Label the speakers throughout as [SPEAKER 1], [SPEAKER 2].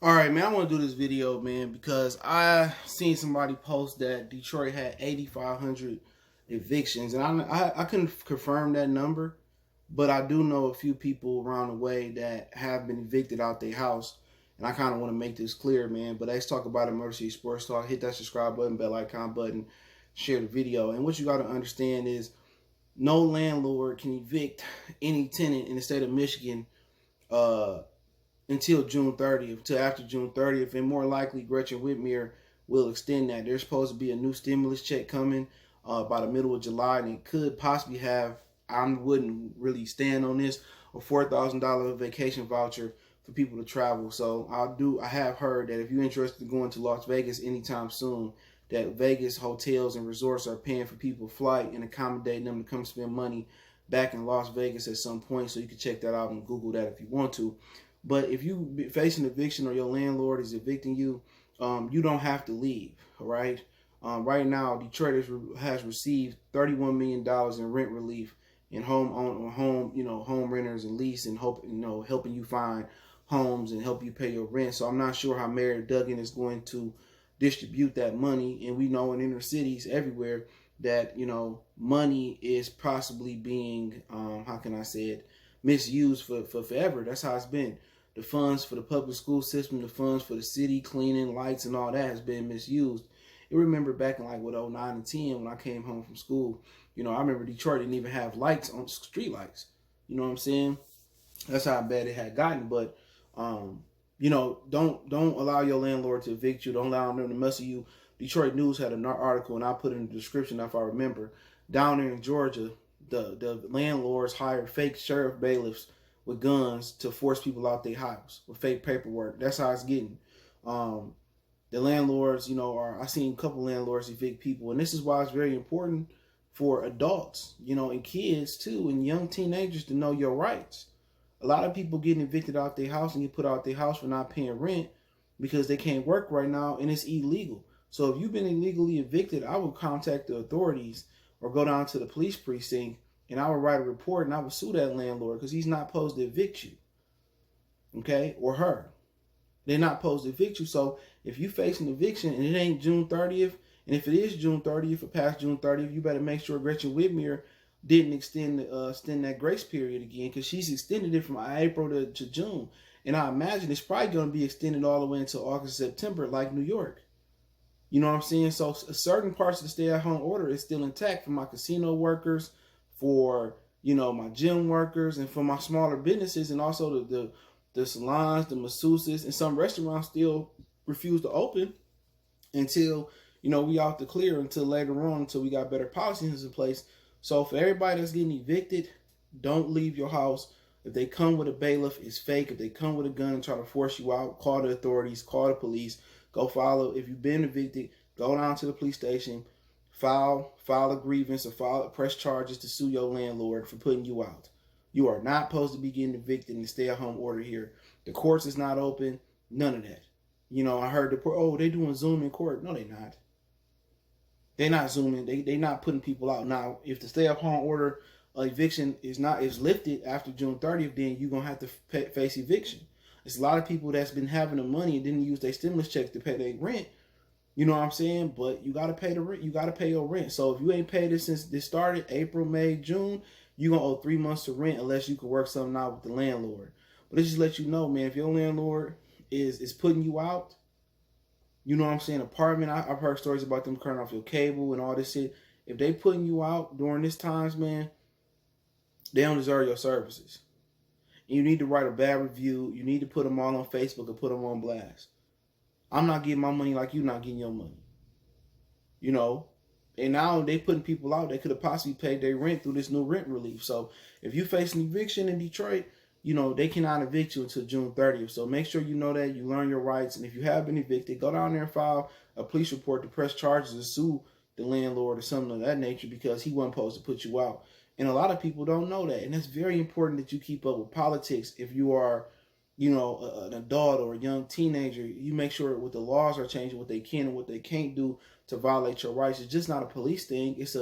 [SPEAKER 1] All right, man, I want to do this video, man, because I seen somebody post that Detroit had 8,500 evictions, and I couldn't confirm that number, but I do know a few people around the way that have been evicted out their house, and I kind of want to make this clear, man. But let's talk about Emergency Sports Talk. Hit that subscribe button, bell icon button, share the video. And what you got to understand is no landlord can evict any tenant in the state of Michigan uh, until June 30th, till after June 30th, and more likely Gretchen Whitmer will extend that. There's supposed to be a new stimulus check coming by the middle of July, and it could possibly have, I wouldn't really stand on this, a $4,000 vacation voucher for people to travel. So I have heard that if you're interested in going to Las Vegas anytime soon, that Vegas hotels and resorts are paying for people flight and accommodating them to come spend money back in Las Vegas at some point. So you can check that out and Google that if you want to. But if you facing eviction or your landlord is evicting you, you don't have to leave. All right. Right now, Detroit has received $31 million in rent relief in home renters and lease and helping you find homes and help you pay your rent. So I'm not sure how Mayor Duggan is going to distribute that money. And we know in inner cities everywhere that money is possibly being how can I say it, misused for forever. That's how it's been. The funds for the public school system, the funds for the city, cleaning, lights, and all that has been misused. You remember back in like 09 and 10 when I came home from school, I remember Detroit didn't even have lights on street lights. You know what I'm saying? That's how bad it had gotten. But don't allow your landlord to evict you. Don't allow them to mess with you. Detroit News had an article, and I put in the description if I remember. Down there in Georgia, the landlords hired fake sheriff bailiffs with guns to force people out their house with fake paperwork. That's how it's getting. The landlords, I seen a couple landlords evict people, and this is why it's very important for adults, and kids too, and young teenagers to know your rights. A lot of people getting evicted out their house and get put out their house for not paying rent because they can't work right now, and it's illegal. So if you've been illegally evicted, I would contact the authorities or go down to the police precinct, and I would write a report and I would sue that landlord because he's not supposed to evict you, okay, or her. They're not supposed to evict you. So if you face an eviction and it ain't June 30th, and if it is June 30th or past June 30th, you better make sure Gretchen Whitmer didn't extend that grace period again, because she's extended it from April to June. And I imagine it's probably going to be extended all the way until August, September, like New York. You know what I'm saying? So certain parts of the stay-at-home order is still intact for my casino workers, for my gym workers, and for my smaller businesses, and also the salons, the masseuses, and some restaurants still refuse to open until we out the clear, until later on, until we got better policies in place. So for everybody that's getting evicted, don't leave your house. If they come with a bailiff, it's fake. If they come with a gun and try to force you out, call the authorities, call the police. Go follow. If you've been evicted, go down to the police station, file a grievance or press charges to sue your landlord for putting you out. You are not supposed to be getting evicted in the stay-at-home order here. The courts is not open. None of that. I heard they doing Zoom in court. No, they not. They're not Zooming. They not putting people out. Now, if the stay-at-home order eviction is lifted after June 30th, then you're gonna have to face eviction. It's a lot of people that's been having the money and didn't use their stimulus checks to pay their rent. You know what I'm saying? But you gotta pay the rent. You gotta pay your rent. So if you ain't paid it since this started, April, May, June, you're gonna owe 3 months of rent unless you can work something out with the landlord. But it just let you know, man, if your landlord is putting you out, you know what I'm saying, apartment, I've heard stories about them cutting off your cable and all this shit. If they putting you out during this times, man, they don't deserve your services. And you need to write a bad review. You need to put them all on Facebook and put them on blast. I'm not getting my money like you not getting your money. And now they putting people out. They could have possibly paid their rent through this new rent relief. So if you face an eviction in Detroit, they cannot evict you until June 30th. So make sure you know that, you learn your rights. And if you have been evicted, go down there and file a police report to press charges to sue the landlord or something of that nature, because he wasn't supposed to put you out. And a lot of people don't know that. And it's very important that you keep up with politics. If you are, an adult or a young teenager, you make sure what the laws are changing, what they can and what they can't do to violate your rights. It's just not a police thing. It's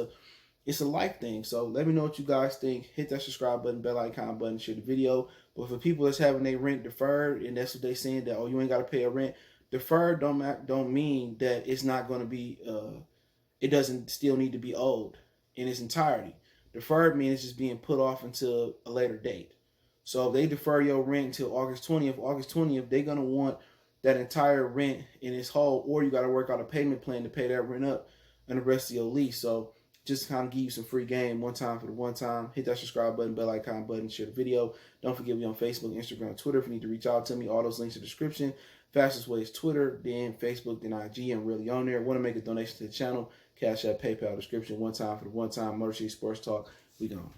[SPEAKER 1] it's a life thing. So let me know what you guys think. Hit that subscribe button, bell icon button, share the video. But for people that's having their rent deferred, and that's what they saying, that, oh, you ain't got to pay a rent. Deferred don't mean that it's not going to be, it doesn't still need to be owed in its entirety. Deferred means it's just being put off until a later date. So if they defer your rent until August 20th, they're going to want that entire rent in its whole, or you got to work out a payment plan to pay that rent up and the rest of your lease. So just to kind of give you some free game one time for the one time. Hit that subscribe button, bell icon button, share the video. Don't forget me on Facebook, Instagram, Twitter. If you need to reach out to me, all those links in the description. Fastest way is Twitter, then Facebook, then IG. I'm really on there. Want to make a donation to the channel? Cash App, PayPal, description. One time for the one time. Motor City Sports Talk. We gone.